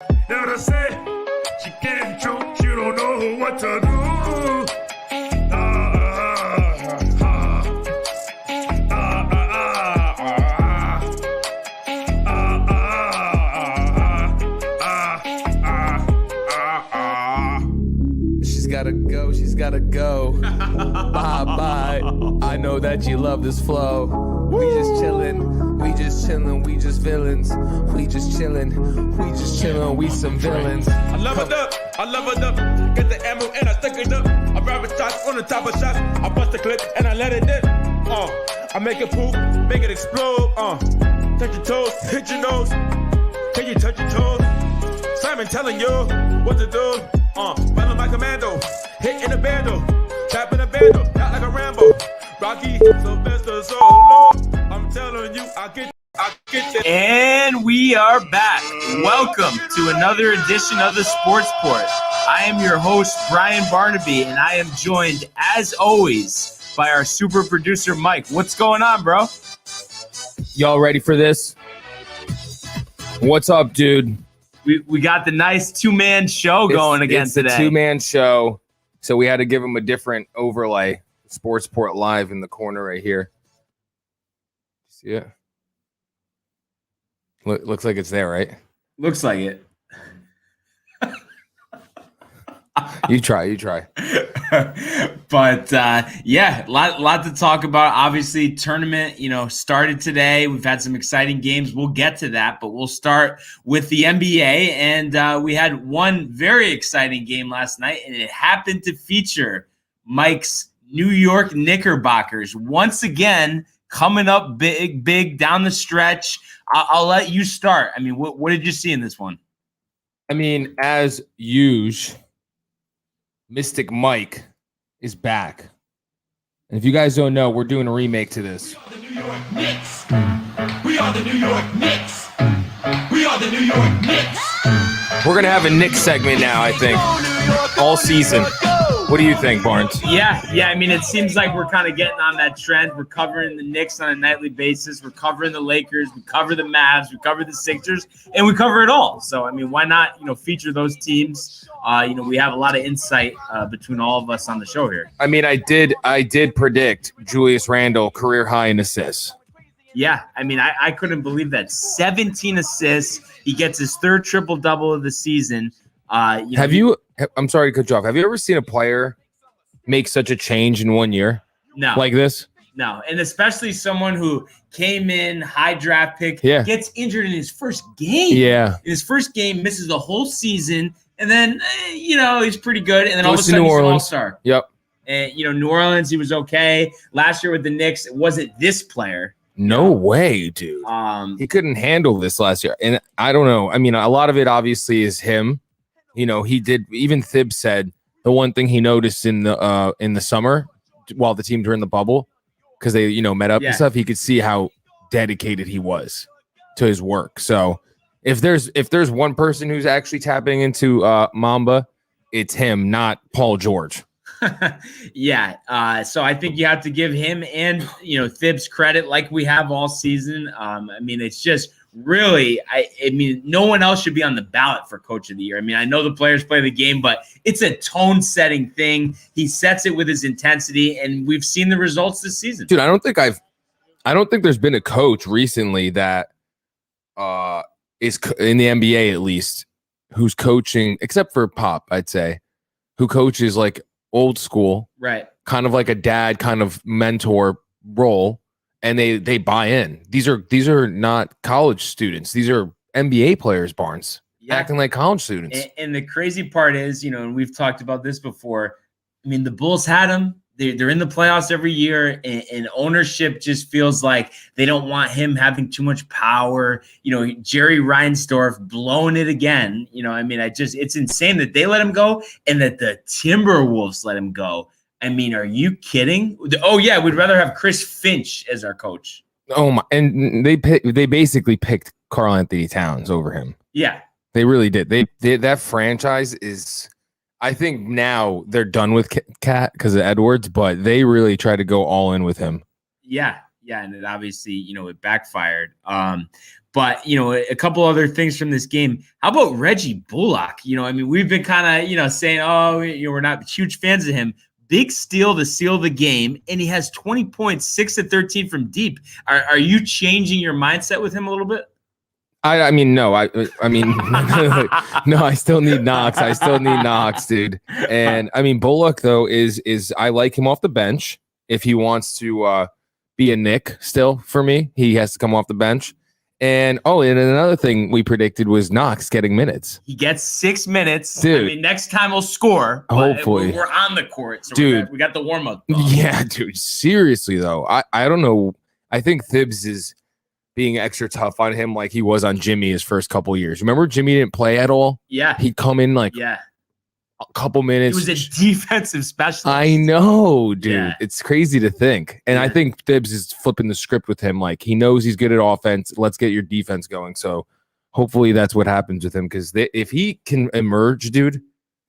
Now to say she can't choke, you don't know what to do. She's gotta go. Bye bye. I know that you love this flow. We just chillin', we just chillin', we just villains. We just chillin', we just chillin', we some villains. I love it up, I love it up. Get the ammo and I stick it up. I grab shots on the top of shots. I bust the clip and I let it dip. I make it poop, make it explode. Touch your toes, hit your nose. Can you touch your toes? Simon telling you what to do. Follow my commando, hit in the bando, tap in the bando, not like a Rambo. Rocky, Sylvester, so low. I'm telling you, I get it. And we are back. Welcome to another edition of the Sports Port. I am your host, Brian Barnaby, and I am joined, as always, by our super producer, Mike. What's going on, bro? Y'all ready for this? What's up, dude? We got the nice two-man show going again today. It's a two-man show, so we had to give him a different overlay. Sports Port Live in the corner right here. See it? Looks like it's there, right? Looks like it. You try. But yeah, lot to talk about. Obviously, tournament, started today. We've had some exciting games. We'll get to that, but we'll start with the NBA. And we had one very exciting game last night, and it happened to feature Mike's New York Knickerbockers once again coming up big down the stretch. I'll let you start. I mean, what did you see in this one? I mean, as usual, Mystic Mike is back. And if you guys don't know, we're doing a remake to this. We are the New York Knicks. We are the New York Knicks. We are the New York Knicks. We're going to have a Knicks segment now, I think, all season. What do you think, Barnes? Yeah. I mean, it seems like we're kind of getting on that trend. We're covering the Knicks on a nightly basis. We're covering the Lakers. We cover the Mavs. We cover the Sixers. And we cover it all. So, I mean, why not, feature those teams? We have a lot of insight between all of us on the show here. I mean, I did predict Julius Randle career high in assists. Yeah. I mean, I couldn't believe that. 17 assists. He gets his third triple-double of the season. I'm sorry to cut you off. Have you ever seen a player make such a change in 1 year? No. Like this? No. And especially someone who came in, high draft pick, gets injured in his first game. Yeah. In his first game, misses the whole season. And then, he's pretty good. And then all of a sudden, he's an all-star. Yep. And, New Orleans, he was okay. Last year with the Knicks, it wasn't this player. No way, dude. He couldn't handle this last year. And I don't know. I mean, a lot of it obviously is him. He did. Even Thibs said the one thing he noticed in the summer while the teams were in the bubble, because they met up and stuff, he could see how dedicated he was to his work. So if there's one person who's actually tapping into Mamba, it's him, not Paul George. Yeah. So I think you have to give him and Thibs credit like we have all season. I mean, it's just. Really, I mean, no one else should be on the ballot for Coach of the Year. I mean, I know the players play the game, but it's a tone-setting thing. He sets it with his intensity, and we've seen the results this season. Dude, I don't think there's been a coach recently that is in the NBA at least who's coaching, except for Pop, I'd say, who coaches like old school, right? Kind of like a dad, kind of mentor role. And they buy in. These are not college students. These are NBA players, Barnes, acting like college students. And the crazy part is, and we've talked about this before. I mean, the Bulls had him. They're in the playoffs every year, and ownership just feels like they don't want him having too much power. Jerry Reinsdorf blowing it again. I mean, it's insane that they let him go and that the Timberwolves let him go. I mean, are you kidding? Oh, yeah, we'd rather have Chris Finch as our coach. Oh, my. And they basically picked Karl Anthony Towns over him. Yeah. They really did. That franchise is – I think now they're done with Cat because of Edwards, but they really tried to go all in with him. Yeah. Yeah, and it obviously, it backfired. But, a couple other things from this game. How about Reggie Bullock? We've been kind of, saying, we're not huge fans of him. Big steal to seal the game, and he has 20 points, 6 to 13 from deep. Are you changing your mindset with him a little bit? I mean, no, I mean, no, I still need Knox. I still need Knox, dude. And I mean, Bullock though is I like him off the bench if he wants to be a Nick still for me. He has to come off the bench. And and another thing we predicted was Knox getting minutes. He gets 6 minutes. Dude. I mean, next time we'll score. Hopefully. We're on the court. So dude, we got the warm-up. Yeah, dude. Seriously, though. I don't know. I think Thibs is being extra tough on him like he was on Jimmy his first couple of years. Remember Jimmy didn't play at all? Yeah. He'd come in a couple minutes. He was a defensive specialist. I know, dude. Yeah. It's crazy to think. And I think Thibs is flipping the script with him. Like, he knows he's good at offense. Let's get your defense going. So hopefully that's what happens with him, because if he can emerge, dude,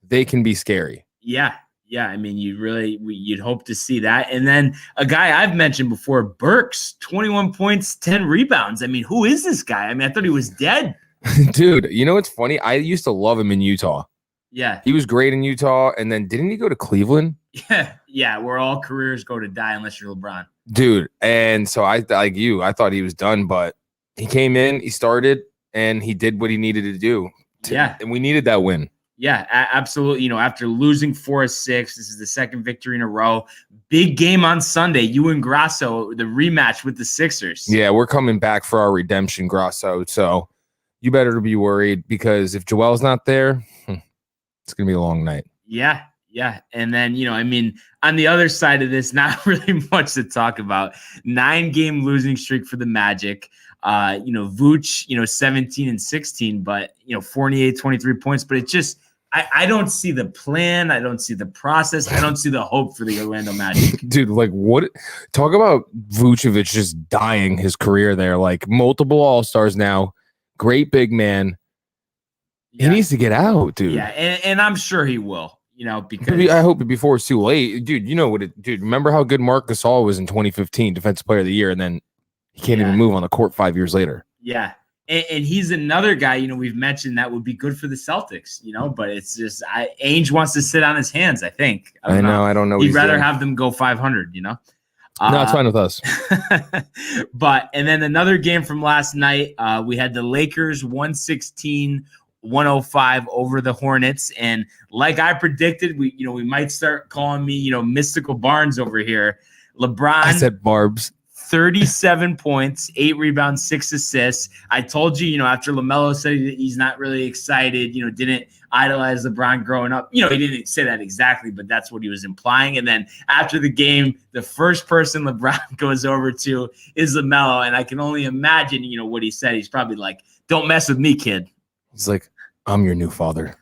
they can be scary. Yeah. Yeah, I mean, you'd hope to see that. And then a guy I've mentioned before, Burks, 21 points, 10 rebounds. I mean, who is this guy? I mean, I thought he was dead. Dude, you know what's funny? I used to love him in Utah. Yeah. He was great in Utah. And then didn't he go to Cleveland? Yeah, where all careers go to die unless you're LeBron. Dude, and so I thought he was done, but he came in, he started, and he did what he needed to do. And we needed that win. Yeah, absolutely. After losing 4-6, this is the second victory in a row. Big game on Sunday. You and Grasso, the rematch with the Sixers. Yeah, we're coming back for our redemption, Grasso. So you better be worried, because if Joel's not there, it's going to be a long night. Yeah. Yeah. And then, on the other side of this, not really much to talk about. 9-game losing streak for the Magic. Vooch, 17 and 16, but, Fournier, 23 points. But it just, I don't see the plan. I don't see the process. I don't see the hope for the Orlando Magic. Dude, like, what? Talk about Vucevic just dying his career there. Like, multiple All-Stars now. Great big man. Yeah. He needs to get out, dude. Yeah, and I'm sure he will, because I hope before it's too late. Dude, you know what dude, remember how good Marc Gasol was in 2015, Defensive Player of the Year, and then he can't even move on the court 5 years later. Yeah. And he's another guy, we've mentioned that would be good for the Celtics, but it's just Ainge wants to sit on his hands, I think. I don't know. He'd rather have them go 500, No, it's fine with us. And then another game from last night, we had the Lakers 116-105 over the Hornets. And like I predicted, we might start calling me, Mystical Barnes over here. LeBron. I said Barbs. 37 points, 8 rebounds, 6 assists. I told you, after LaMelo said he's not really excited, didn't idolize LeBron growing up. He didn't say that exactly, but that's what he was implying. And then after the game, the first person LeBron goes over to is LaMelo. And I can only imagine, what he said. He's probably like, "Don't mess with me, kid." He's like, "I'm your new father."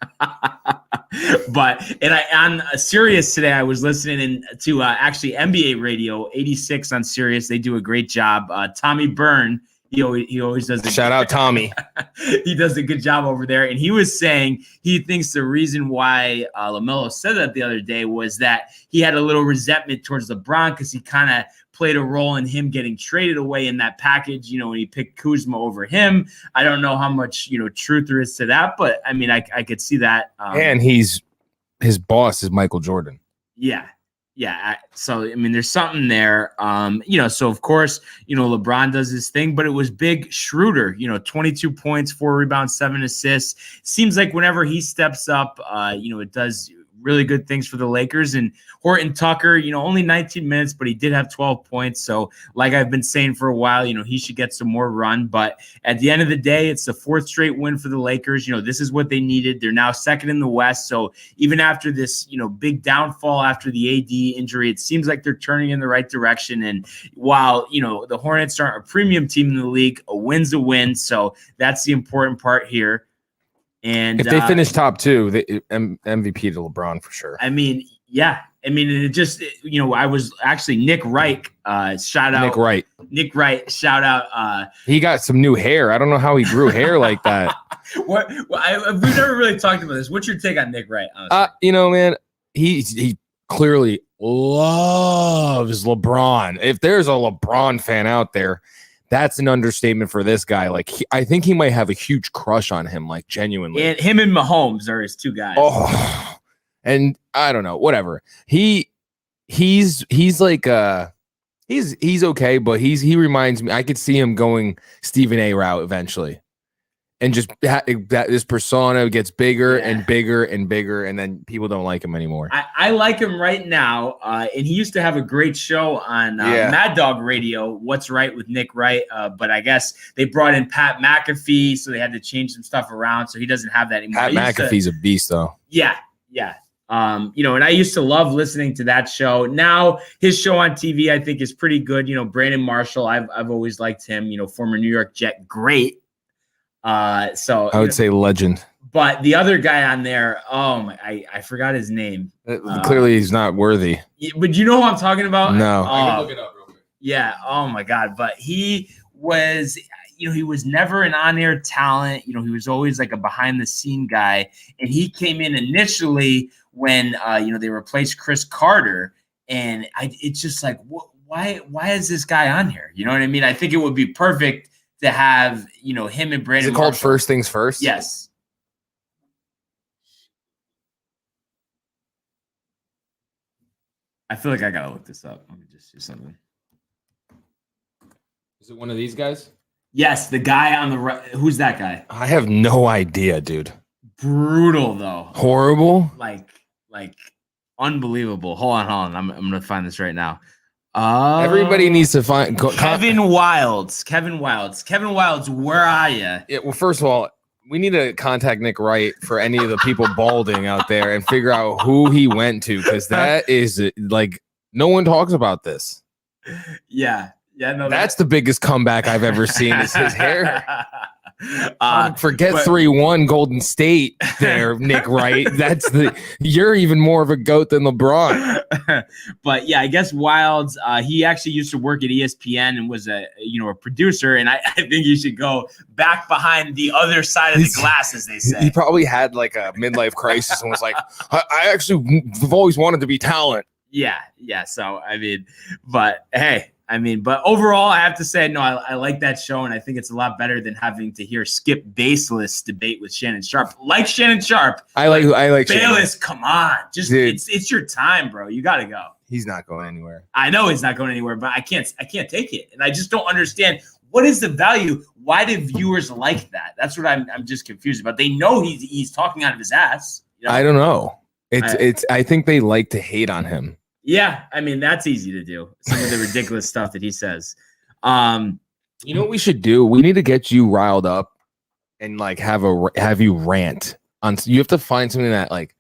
On Sirius today, I was listening to actually NBA radio 86 on Sirius. They do a great job. Tommy Byrne, he always does a shout out Tommy. He does a good job over there. And he was saying he thinks the reason why LaMelo said that the other day was that he had a little resentment towards LeBron because he kind of played a role in him getting traded away in that package, when he picked Kuzma over him. I don't know how much, truth there is to that, but I mean, I could see that. And his boss is Michael Jordan. Yeah. Yeah. So, I mean, there's something there. So of course, LeBron does his thing, but it was big Schroeder, 22 points, 4 rebounds, 7 assists. Seems like whenever he steps up, it does really good things for the Lakers. And Horton Tucker, only 19 minutes, but he did have 12 points. So like I've been saying for a while, he should get some more run. But at the end of the day, it's the 4th straight win for the Lakers. This is what they needed. They're now 2nd in the West. So even after this, big downfall after the AD injury, it seems like they're turning in the right direction. And while, the Hornets aren't a premium team in the league, a win's a win. So that's the important part here. And if they finish top 2, MVP to LeBron for sure. I mean, yeah. I mean, it just, I was actually Nick Wright, shout out. Nick Wright, shout out. He got some new hair. I don't know how he grew hair like that. We've never really talked about this. What's your take on Nick Wright? Man, he clearly loves LeBron. If there's a LeBron fan out there, That's an understatement for this guy. Like, I think he might have a huge crush on him, like genuinely. And him and Mahomes are his two guys. Oh, and I don't know, whatever. He's like he's okay, but he reminds me. I could see him going Stephen A route eventually, and just that this persona gets bigger and bigger and bigger, and then people don't like him anymore. I like him right now, and he used to have a great show on Mad Dog Radio, What's Right with Nick Wright, but I guess they brought in Pat McAfee, so they had to change some stuff around, so he doesn't have that anymore. Pat McAfee's a beast, though. Yeah. And I used to love listening to that show. Now his show on TV, I think, is pretty good. Brandon Marshall, I've always liked him. Former New York Jet, great. So I would say legend. But the other guy on there, I forgot his name. Clearly, he's not worthy. But you know who I'm talking about? No, I can look it up real quick. Yeah. Oh my God. But he was. He was never an on-air talent. He was always like a behind-the-scene guy. And he came in initially when, they replaced Chris Carter. And it's just like, why is this guy on here? You know what I mean? I think it would be perfect to have, him and Brandon. Is it called First Things First? Yes. I feel like I got to look this up. Let me just do something. Is it one of these guys? Yes, the guy on the right. Who's that guy? I have no idea, dude. Brutal though. Horrible. Like unbelievable. Hold on. I'm gonna find this right now. Everybody needs to find Kevin Wilds. Kevin Wilds, where are you? Yeah, well, first of all, we need to contact Nick Wright for any of the people balding out there and figure out who he went to, because that is like no one talks about this. Yeah. Yeah, no, that's the biggest comeback I've ever seen is his hair. Forget 3-1 Golden State there, Nick Wright. You're even more of a GOAT than LeBron. But yeah, I guess Wilds, he actually used to work at ESPN and was a producer, and I think he should go back behind the other side of the glass, as they say. He probably had like a midlife crisis and was like, I actually have always wanted to be talent. Yeah. So but overall, I have to say, no, I like that show, and I think it's a lot better than having to hear Skip Baseless debate with Shannon Sharp. Like Shannon Sharp. I like Bayless, Shannon. Come on. Just it's your time, bro. You gotta go. He's not going anywhere. I know he's not going anywhere, but I can't take it. And I just don't understand, what is the value? Why do viewers like that? That's what I'm just confused about. They know he's talking out of his ass. I don't know. I think they like to hate on him. Yeah, that's easy to do. Some of the ridiculous stuff that he says. You know what we should do? We need to get you riled up and like have you rant on. You have to find something that like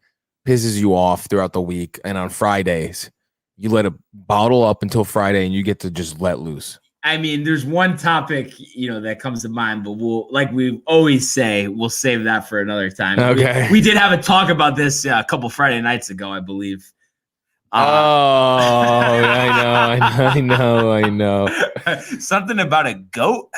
pisses you off throughout the week, and on Fridays you let it bottle up until Friday, and you get to just let loose. There's one topic that comes to mind, but like we always say, we'll save that for another time. Okay. We did have a talk about this a couple Friday nights ago, I believe. I know. Something about a goat.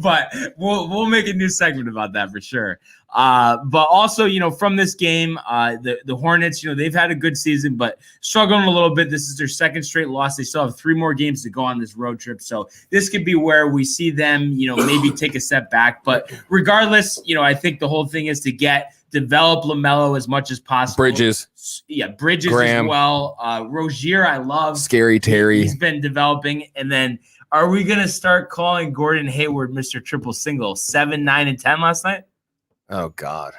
But we'll make a new segment about that for sure. But also, from this game, the Hornets, they've had a good season, but struggling a little bit. This is their second straight loss. They still have 3 more games to go on this road trip. So this could be where we see them, maybe take a step back. But regardless, I think the whole thing is to develop LaMelo as much as possible. Bridges Graham. As well. Rozier, I love. Scary Terry. He's been developing. And then are we going to start calling Gordon Hayward Mr. Triple Single? 7, 9, and 10 last night? Oh, God.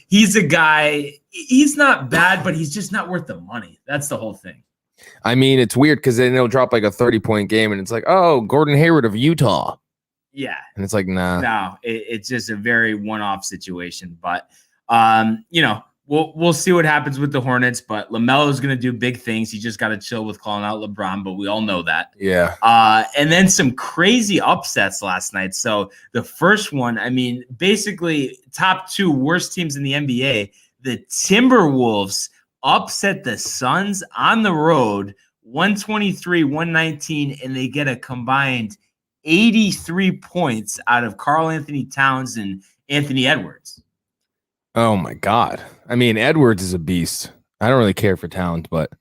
He's a guy. He's not bad, but he's just not worth the money. That's the whole thing. It's weird because then he'll drop like a 30-point game, and it's like, oh, Gordon Hayward of Utah. Yeah. And it's like, nah. No, it's just a very one-off situation. But, we'll see what happens with the Hornets. But LaMelo is going to do big things. He just got to chill with calling out LeBron, but we all know that. Yeah. And then some crazy upsets last night. So the first one, basically top 2 worst teams in the NBA, the Timberwolves upset the Suns on the road, 123-119, and they get a combined 83 points out of Karl Anthony Towns and Anthony Edwards. Oh my God. Edwards is a beast. I don't really care for Towns, but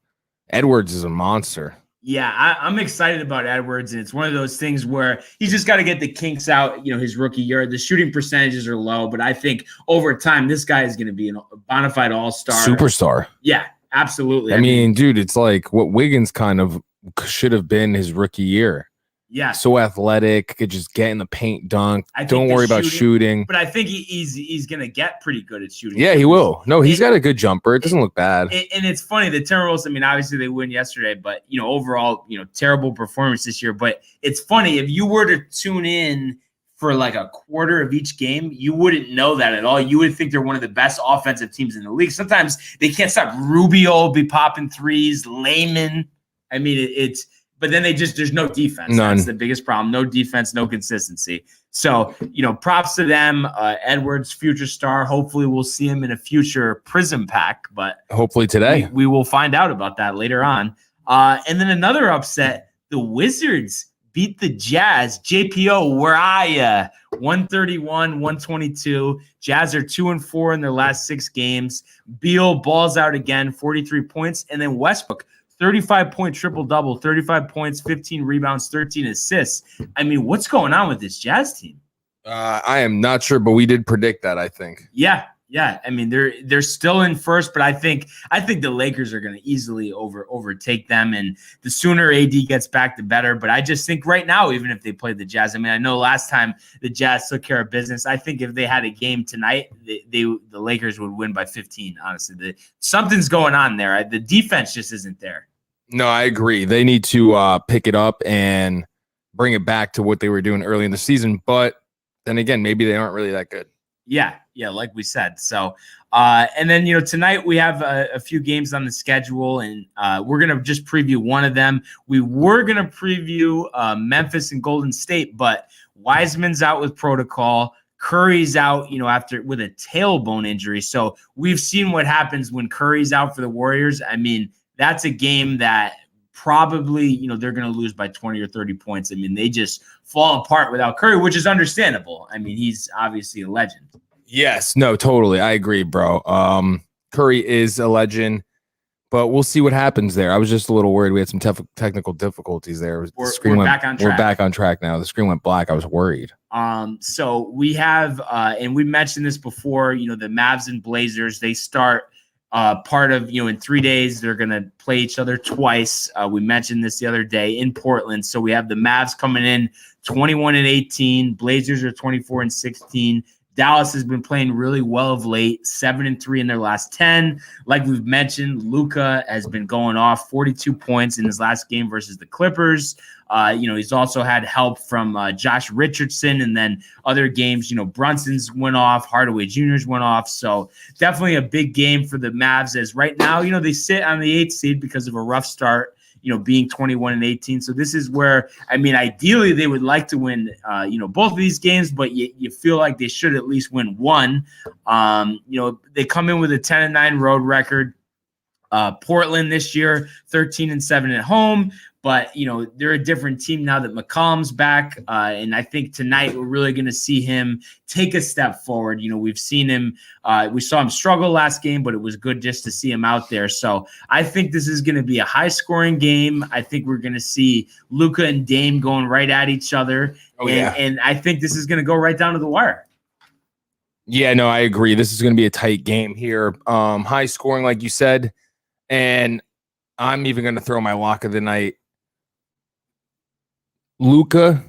Edwards is a monster. Yeah, I'm excited about Edwards, and it's one of those things where he's just got to get the kinks out. His rookie year, the shooting percentages are low, but I think over time this guy is going to be a bona fide all-star, superstar. Yeah, absolutely. I mean, dude, it's like what Wiggins kind of should have been his rookie year. Yeah, so athletic, could just get in the paint, dunk. Don't worry about shooting. But I think he's going to get pretty good at shooting. Yeah, he will. No, he's got a good jumper. It doesn't look bad. And it's funny, the Timberwolves, I mean, obviously they win yesterday, but, overall, terrible performance this year. But it's funny, if you were to tune in for like a quarter of each game, you wouldn't know that at all. You would think they're one of the best offensive teams in the league. Sometimes they can't stop. Rubio be popping threes, Layman. I mean, but then there's no defense. None. That's the biggest problem. No defense, no consistency. So, props to them. Edwards, future star. Hopefully we'll see him in a future Prism pack, but hopefully today. We will find out about that later on. And then another upset, the Wizards beat the Jazz. JPO, where are ya? 131-122. Jazz are 2-4 in their last 6 games. Beal balls out again, 43 points. And then Westbrook, 35-point triple-double, 35 points, 15 rebounds, 13 assists. I mean, what's going on with this Jazz team? I am not sure, but we did predict that, I think. Yeah. I mean, they're still in first, but I think the Lakers are going to easily overtake them, and the sooner AD gets back, the better. But I just think right now, even if they play the Jazz, I mean, I know last time the Jazz took care of business. I think if they had a game tonight, the Lakers would win by 15. Honestly, something's going on there. The defense just isn't there. No, I agree. They need to pick it up and bring it back to what they were doing early in the season. But then again, maybe they aren't really that good. Yeah, like we said. So, and then, tonight we have a few games on the schedule, and we're going to just preview one of them. We were going to preview Memphis and Golden State, but Wiseman's out with protocol. Curry's out, with a tailbone injury. So we've seen what happens when Curry's out for the Warriors. I mean, that's a game that probably, they're going to lose by 20 or 30 points. I mean, they just fall apart without Curry, which is understandable. I mean, he's obviously a legend. Yes, no, totally. I agree, bro. Curry is a legend, but we'll see what happens there. I was just a little worried. We had some technical difficulties there. We're back on track. We're back on track now. The screen went black. I was worried. So we have, and we mentioned this before, the Mavs and Blazers, they start part of, in 3 days, they're going to play each other twice. We mentioned this the other day in Portland. So we have the Mavs coming in 21-18. Blazers are 24-16. Dallas has been playing really well of late, 7-3 in their last 10. Like we've mentioned, Luka has been going off 42 points in his last game versus the Clippers. He's also had help from Josh Richardson, and then other games, Brunson's went off, Hardaway Jr.'s went off. So definitely a big game for the Mavs, as right now, they sit on the 8th seed because of a rough start, being 21-18. So this is where, I mean, ideally they would like to win, both of these games, but you feel like they should at least win one. They come in with a 10-9 road record. Portland this year, 13-7 at home. But, they're a different team now that McCollum's back. And I think tonight we're really going to see him take a step forward. We've seen him. We saw him struggle last game, but it was good just to see him out there. So I think this is going to be a high-scoring game. I think we're going to see Luka and Dame going right at each other. And I think this is going to go right down to the wire. Yeah, no, I agree. This is going to be a tight game here. High scoring, like you said. And I'm even going to throw my lock of the night. Luka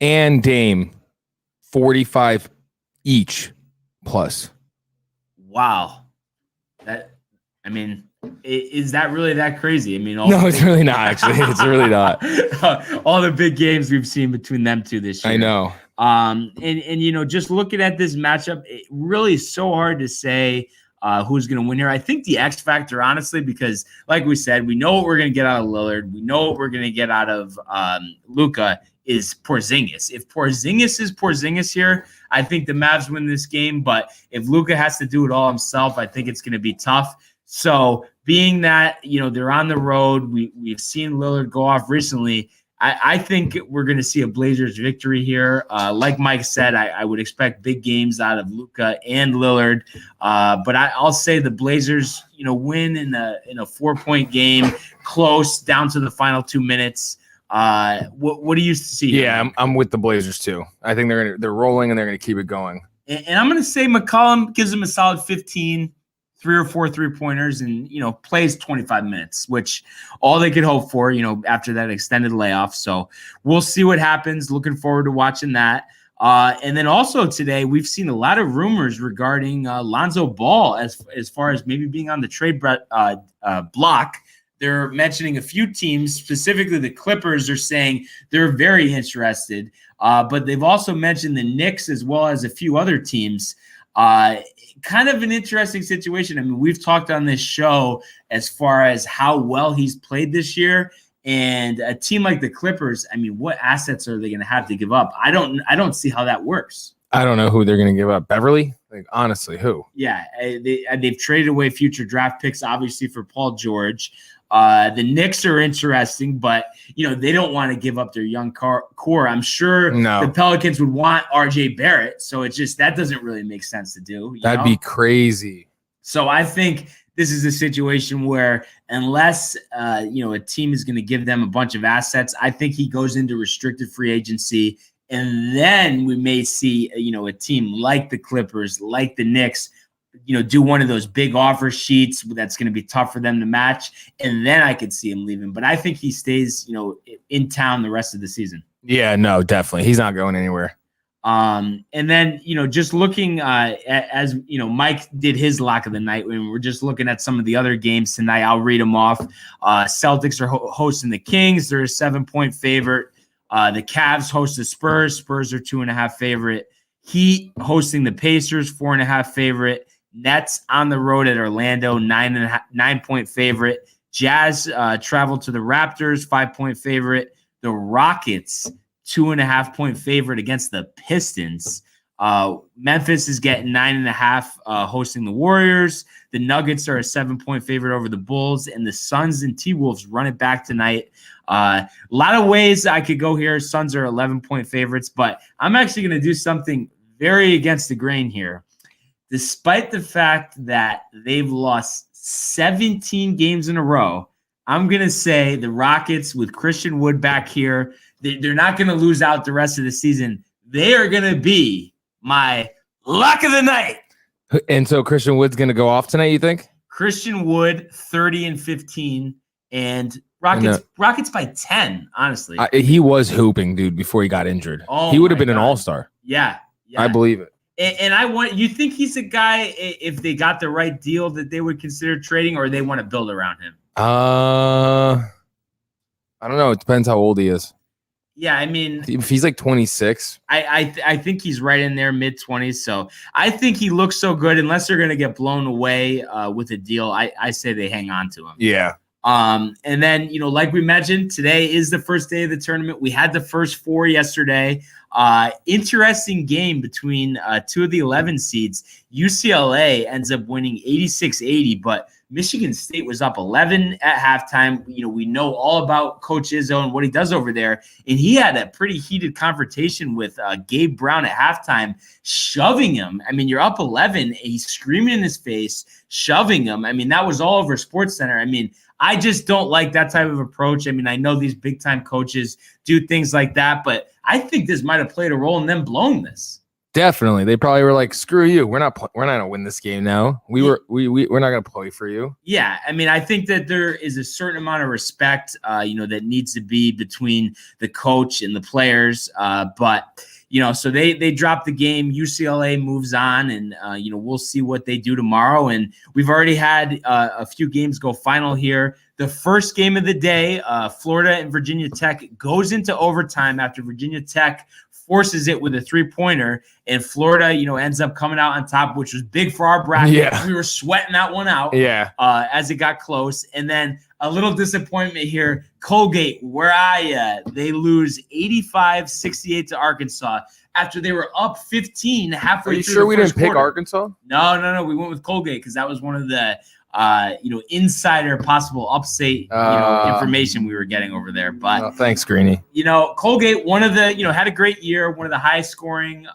and Dame, 45 each plus. Wow. Is that really that crazy? I mean, no, it's really not, actually. It's really not. All the big games we've seen between them two this year. I know. And just looking at this matchup, it really is so hard to say who's going to win here. I think the X factor, honestly, because like we said, we know what we're going to get out of Lillard. We know what we're going to get out of Luka is Porzingis. If Porzingis is Porzingis here, I think the Mavs win this game. But if Luka has to do it all himself, I think it's going to be tough. So being that, they're on the road, we've seen Lillard go off recently. I think we're going to see a Blazers victory here. Like Mike said, I would expect big games out of Luka and Lillard. But I'll say the Blazers, win in a 4-point game, close down to the final 2 minutes. What do you see here? Yeah, I'm with the Blazers too. I think they're rolling and they're going to keep it going. And I'm going to say McCollum gives them a solid 15. 3 or 4 3-pointers and, plays 25 minutes, which all they could hope for, after that extended layoff. So we'll see what happens. Looking forward to watching that. And then also today, we've seen a lot of rumors regarding Lonzo Ball as far as maybe being on the trade block. They're mentioning a few teams, specifically the Clippers, are saying they're very interested. But they've also mentioned the Knicks as well as a few other teams. Kind of an interesting situation. I mean, we've talked on this show as far as how well he's played this year, and a team like the Clippers. I mean, what assets are they going to have to give up? I don't see how that works. I don't know who they're going to give up. Beverly? Like, honestly, who? Yeah, they've traded away future draft picks, obviously, for Paul George. The Knicks are interesting, but they don't want to give up their young core. I'm sure the Pelicans would want RJ Barrett, so it's just that doesn't really make sense to do. That'd be crazy. So I think this is a situation where unless a team is going to give them a bunch of assets, I think he goes into restricted free agency, and then we may see a team like the Clippers, like the Knicks, do one of those big offer sheets that's going to be tough for them to match. And then I could see him leaving. But I think he stays, in town the rest of the season. Yeah, no, definitely. He's not going anywhere. And then, just looking as Mike did his lock of the night, when we're just looking at some of the other games tonight, I'll read them off. Celtics are hosting the Kings. They're a 7-point favorite. The Cavs host the Spurs. Spurs are 2.5 favorite. Heat hosting the Pacers, 4.5 favorite. Nets on the road at Orlando, 9-point favorite. Jazz travel to the Raptors, 5-point favorite. The Rockets, 2.5-point favorite against the Pistons. Memphis is getting 9.5, hosting the Warriors. The Nuggets are a 7-point favorite over the Bulls, and the Suns and T-Wolves run it back tonight. A lot of ways I could go here. Suns are 11-point favorites, but I'm actually going to do something very against the grain here. Despite the fact that they've lost 17 games in a row, I'm going to say the Rockets with Christian Wood back here, they're not going to lose out the rest of the season. They are going to be my lock of the night. And so Christian Wood's going to go off tonight, you think? Christian Wood, 30-15, and Rockets by 10, honestly. He was hooping, dude, before he got injured. He would have been an all-star. Yeah. I believe it. And you think he's a guy, if they got the right deal, that they would consider trading, or they want to build around him? I don't know. It depends how old he is. Yeah, I mean, if he's like 26, I think he's right in there, mid-20s. So I think he looks so good. Unless they're going to get blown away with a deal, I say they hang on to him. Yeah. And then, like we mentioned, today is the first day of the tournament. We had the first 4 yesterday. Interesting game between 2 of the 11 seeds. UCLA ends up winning 86-80, but Michigan State was up 11 at halftime. We know all about Coach Izzo and what he does over there. And he had a pretty heated confrontation with Gabe Brown at halftime, shoving him. I mean, you're up 11, and he's screaming in his face, shoving him. I mean, that was all over SportsCenter. I mean, I just don't like that type of approach. I mean, I know these big-time coaches do things like that, but I think this might have played a role in them blowing this. Definitely. They probably were like, screw you. We're not going to win this game now. We're not going to play for you. Yeah. I mean, I think that there is a certain amount of respect, that needs to be between the coach and the players. But so they dropped the game. UCLA moves on, and, we'll see what they do tomorrow. And we've already had a few games go final here. The first game of the day, Florida and Virginia Tech, goes into overtime after Virginia Tech forces it with a 3-pointer, and Florida, ends up coming out on top, which was big for our bracket. Yeah. We were sweating that one out. Yeah. As it got close. And then a little disappointment here. Colgate, where are ya? They lose 85-68 to Arkansas after they were up 15 halfway through. Are you sure we didn't pick quarter. Arkansas? No. We went with Colgate because that was one of the insider possible upstate, information we were getting over there. But thanks, Greeny. Colgate, one of the, had a great year, one of the highest scoring,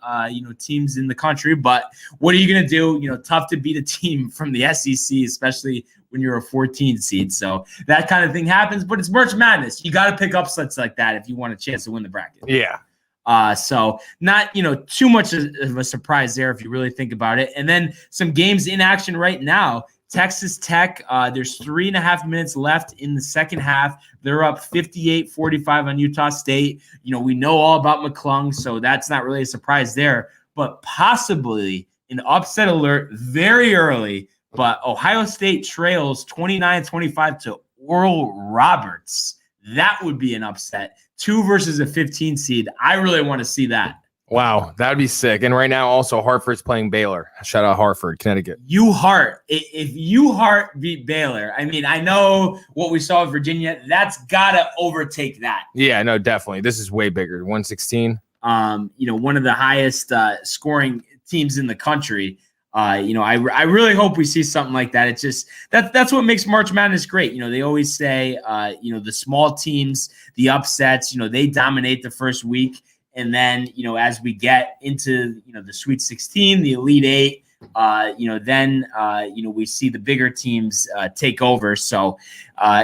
teams in the country. But what are you going to do? Tough to beat a team from the SEC, especially when you're a 14 seed. So that kind of thing happens, but it's March Madness. You got to pick upsets like that if you want a chance to win the bracket. Yeah. So not, too much of a surprise there if you really think about it. And then some games in action right now. Texas Tech, there's 3.5 minutes left in the second half. They're up 58-45 on Utah State. We know all about McClung, so that's not really a surprise there. But possibly an upset alert very early. But Ohio State trails 29-25 to Oral Roberts. That would be an upset. 2 versus a 15 seed. I really want to see that. Wow, that would be sick. And right now, also, Hartford's playing Baylor. Shout out Hartford, Connecticut. If UHart beat Baylor, I know what we saw with Virginia. That's got to overtake that. Yeah, no, definitely. This is way bigger. 116. One of the highest scoring teams in the country. I really hope we see something like that. It's just that's what makes March Madness great. They always say, the small teams, the upsets, they dominate the first week. And then, as we get into, the Sweet 16, the Elite 8, then we see the bigger teams take over. So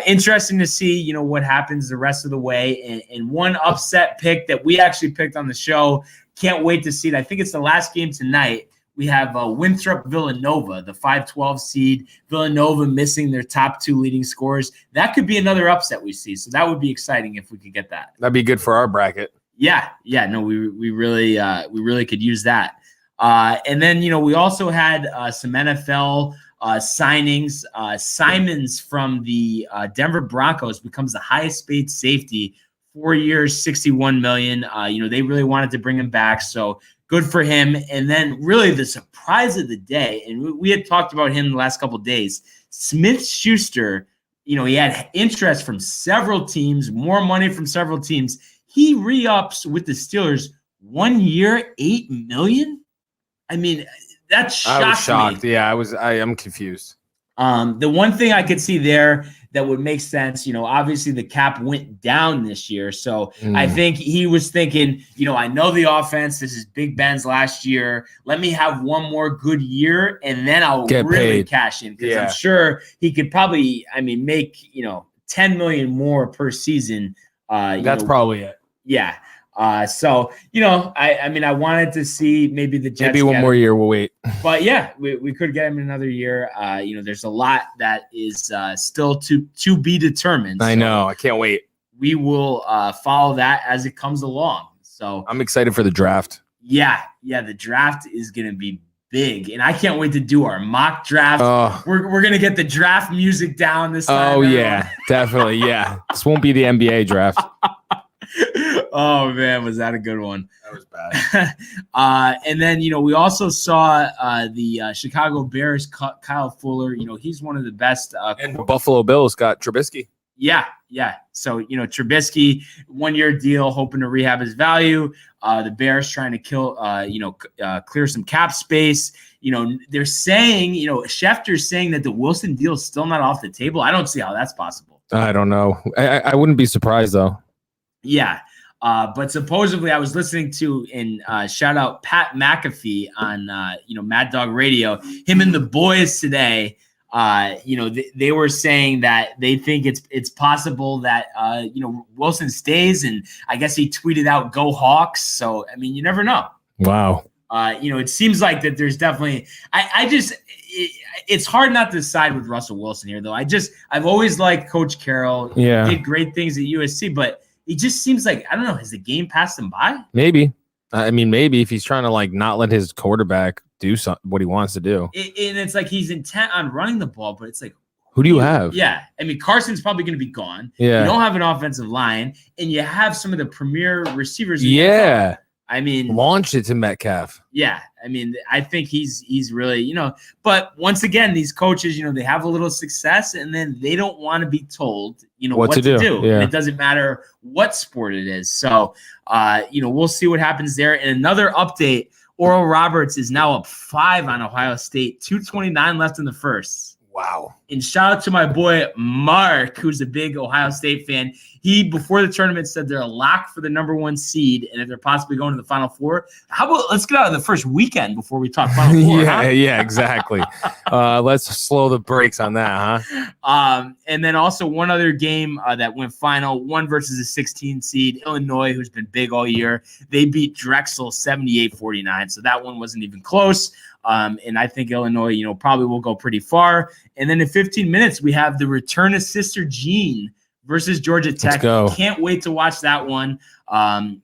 interesting to see, what happens the rest of the way. And one upset pick that we actually picked on the show, can't wait to see it. I think it's the last game tonight. We have Winthrop Villanova, the 5-12 seed. Villanova missing their top 2 leading scorers. That could be another upset we see. So that would be exciting if we could get that. That'd be good for our bracket. Yeah. No, we really could use that. And then, we also had some NFL signings. Simons from the Denver Broncos becomes the highest paid safety, 4 years, $61 million. They really wanted to bring him back. So good for him. And then really the surprise of the day, and we had talked about him the last couple of days, Smith-Schuster, he had interest from several teams, more money from several teams. He re-ups with the Steelers 1 year, $8 million. That shocked me. I was shocked. Yeah, I'm confused. The one thing I could see there that would make sense, obviously the cap went down this year. So I think he was thinking, I know the offense. This is Big Ben's last year. Let me have one more good year, and then I'll get really paid. Cash in, because I'm sure he could probably, make, $10 million more per season. That's probably it. Yeah. So, I wanted to see maybe the Jets. Maybe one more year. We'll wait. But yeah, we could get him in another year. There's a lot that is still to be determined. I know. I can't wait. We will follow that as it comes along. So I'm excited for the draft. Yeah. The draft is going to be big, and I can't wait to do our mock draft. We're going to get the draft music down this time. Oh, yeah, definitely. Yeah. This won't be the NBA draft. Oh man, was that a good one? That was bad. And then we also saw the Chicago Bears cut Kyle Fuller. He's one of the best. And the Buffalo Bills got Trubisky. Yeah. So Trubisky, 1 year deal, hoping to rehab his value. The Bears trying to clear some cap space. They're saying, Schefter's saying that the Wilson deal is still not off the table. I don't see how that's possible. I don't know. I wouldn't be surprised though. Yeah. But supposedly I was listening to, and shout out Pat McAfee on, Mad Dog Radio, him and the boys today, they were saying that they think it's possible that, Wilson stays, and I guess he tweeted out "Go Hawks." So, you never know. Wow. It seems like that there's definitely, it's hard not to side with Russell Wilson here though. I've always liked Coach Carroll. Yeah. He did great things at USC, but it just seems like, I don't know, has the game passed him by? Maybe. Maybe if he's trying to not let his quarterback do what he wants to do. And it's like he's intent on running the ball, but it's like, who do you have? Yeah. Carson's probably going to be gone. Yeah. You don't have an offensive line, and you have some of the premier receivers. Yeah. Launch it to Metcalf. Yeah. I think he's really, but once again, these coaches, they have a little success, and then they don't want to be told, what to do. Yeah. And it doesn't matter what sport it is. So, we'll see what happens there. And another update, Oral Roberts is now up 5 on Ohio State, 2:29 left in the first. Wow. And shout out to my boy Mark, who's a big Ohio State fan. He, before the tournament, said they're a lock for the #1 seed, and if they're possibly going to the Final Four. How about let's get out of the first weekend before we talk Final Four? Yeah, exactly. Let's slow the brakes on that, huh? And then also one other game that went final, 1 versus a 16 seed, Illinois, who's been big all year. They beat Drexel 78-49, so that one wasn't even close. And I think Illinois, probably will go pretty far. And then in 15 minutes, we have the return of Sister Jean versus Georgia Tech. Let's go. Can't wait to watch that one.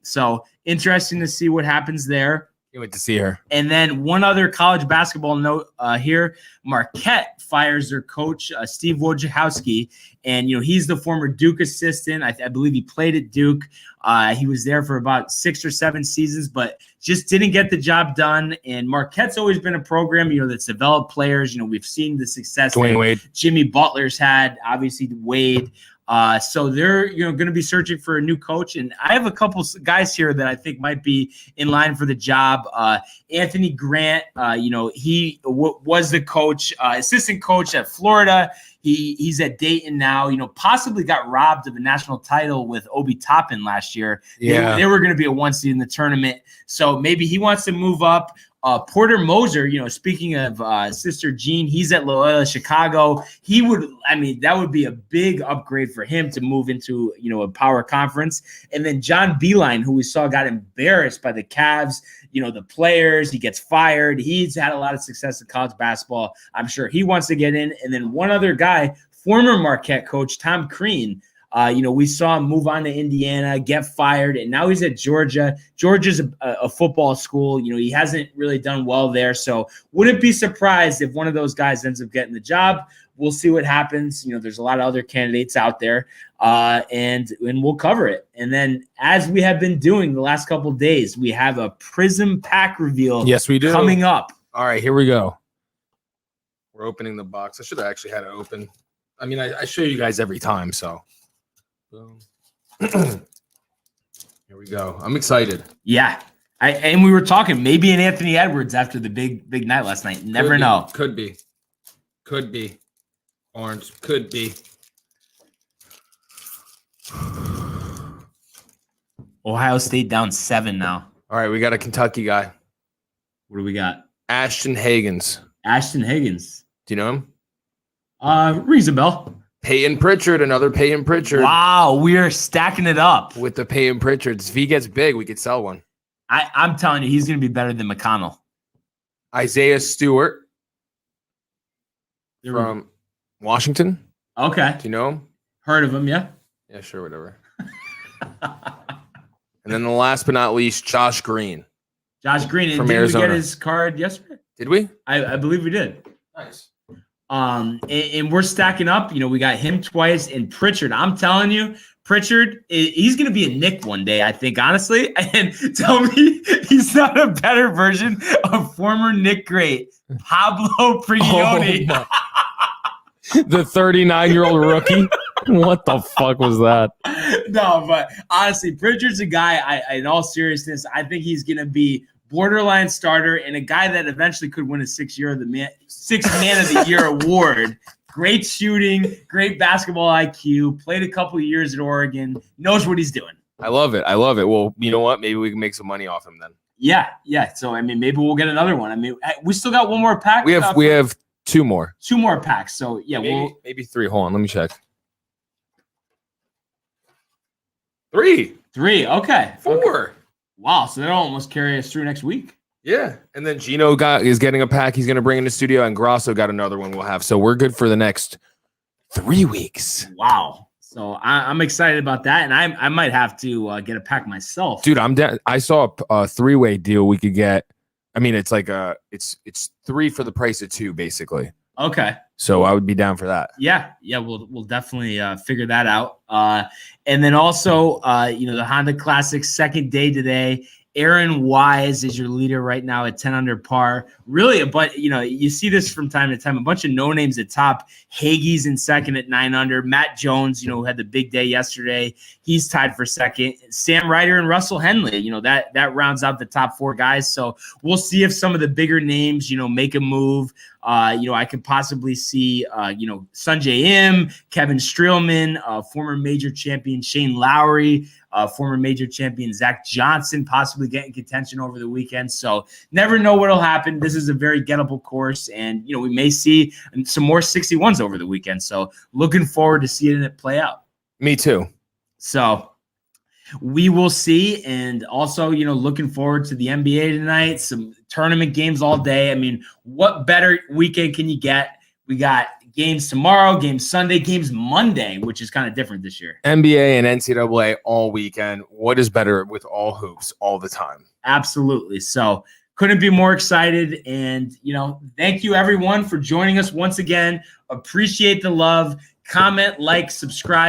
So interesting to see what happens there. Can't wait to see her. And then one other college basketball note here. Marquette fires their coach, Steve Wojciechowski. And, he's the former Duke assistant. I believe he played at Duke. He was there for about 6 or 7 seasons, but just didn't get the job done. And Marquette's always been a program, that's developed players. We've seen the success Dwayne Wade. Jimmy Butler's had, obviously Wade. So they're going to be searching for a new coach, and I have a couple guys here that I think might be in line for the job. Anthony Grant, he was the coach, assistant coach at Florida. He's at Dayton now. Possibly got robbed of a national title with Obi Toppin last year. Yeah, they were going to be a 1 seed in the tournament, so maybe he wants to move up. Porter Moser, speaking of Sister Jean, he's at Loyola Chicago. That would be a big upgrade for him to move into, a power conference. And then John Beilein, who we saw got embarrassed by the Cavs, the players, he gets fired. He's had a lot of success in college basketball. I'm sure he wants to get in. And then one other guy, former Marquette coach, Tom Crean. We saw him move on to Indiana, get fired, and now he's at Georgia. Georgia's a football school. He hasn't really done well there. So wouldn't be surprised if one of those guys ends up getting the job. We'll see what happens. There's a lot of other candidates out there, and we'll cover it. And then as we have been doing the last couple of days, we have a Prism pack reveal. Yes, we do. Coming up. All right, here we go. We're opening the box. I should have actually had it open. I show you guys every time, so. Here we go. I'm excited. Yeah. And we were talking maybe an Anthony Edwards after the big night last night. Never know. Could be. Orange. Could be. Ohio State down 7 now. All right, we got a Kentucky guy. What do we got? Ashton Higgins. Ashton Higgins. Do you know him? Rings a bell. Payton Pritchard, another Payton Pritchard. Wow, we are stacking it up. With the Payton Pritchards. If he gets big, we could sell one. I'm telling you, he's going to be better than McConnell. Isaiah Stewart from Washington. Okay. Do you know him? Heard of him, yeah. Yeah, sure, whatever. And then the last but not least, Josh Green. Josh Green. And from did Arizona. We get his card yesterday? Did we? I believe we did. Nice. And we're stacking up. We got him twice and Pritchard. I'm telling you, Pritchard, he's going to be a Knick one day, I think, honestly. And tell me he's not a better version of former Knick great Pablo Prigioni. Oh, the 39-year-old rookie. What the fuck was that? No, but honestly, Pritchard's a guy, in all seriousness, I think he's going to be borderline starter and a guy that eventually could win a Sixth Man of the Year award. Great shooting, great basketball IQ, played a couple of years at Oregon, knows what he's doing. I love it. Well, you know what? Maybe we can make some money off him then. Yeah. So, maybe we'll get another one. We still got one more pack. We have 2 more. 2 more packs. So, yeah. Maybe 3. Hold on. Let me check. 3. Okay. 4. Okay. Wow. So that'll almost carry us through next week. Yeah. And then Gino is getting a pack he's going to bring in the studio, and Grosso got another one we'll have. So we're good for the next 3 weeks. Wow. So I'm excited about that. And I might have to get a pack myself. Dude, I'm down. I saw a 3-way deal we could get. It's like it's 3 for the price of 2, basically. Okay. So I would be down for that. Yeah. We'll definitely figure that out. And then also, the Honda Classic second day today, Aaron Wise is your leader right now at 10 under par. Really, but you see this from time to time. A bunch of no names at top. Hagee's in second at 9 under. Matt Jones, who had the big day yesterday, he's tied for second. Sam Ryder and Russell Henley, that rounds out the top 4 guys. So we'll see if some of the bigger names, make a move. I could possibly see, Sungjae Im, Kevin Streelman, former major champion Shane Lowry, former major champion Zach Johnson, possibly getting contention over the weekend. So never know what'll happen. This is a very gettable course, and we may see some more 61s over the weekend. So looking forward to seeing it play out. Me too. So we will see. And also, looking forward to the NBA tonight, some tournament games all day. I mean, what better weekend can you get? We got games tomorrow, games Sunday, games Monday, which is kind of different this year. NBA and NCAA all weekend. What is better with all hoops all the time? Absolutely. So couldn't be more excited. And, thank you everyone for joining us once again. Appreciate the love. Comment, like, subscribe.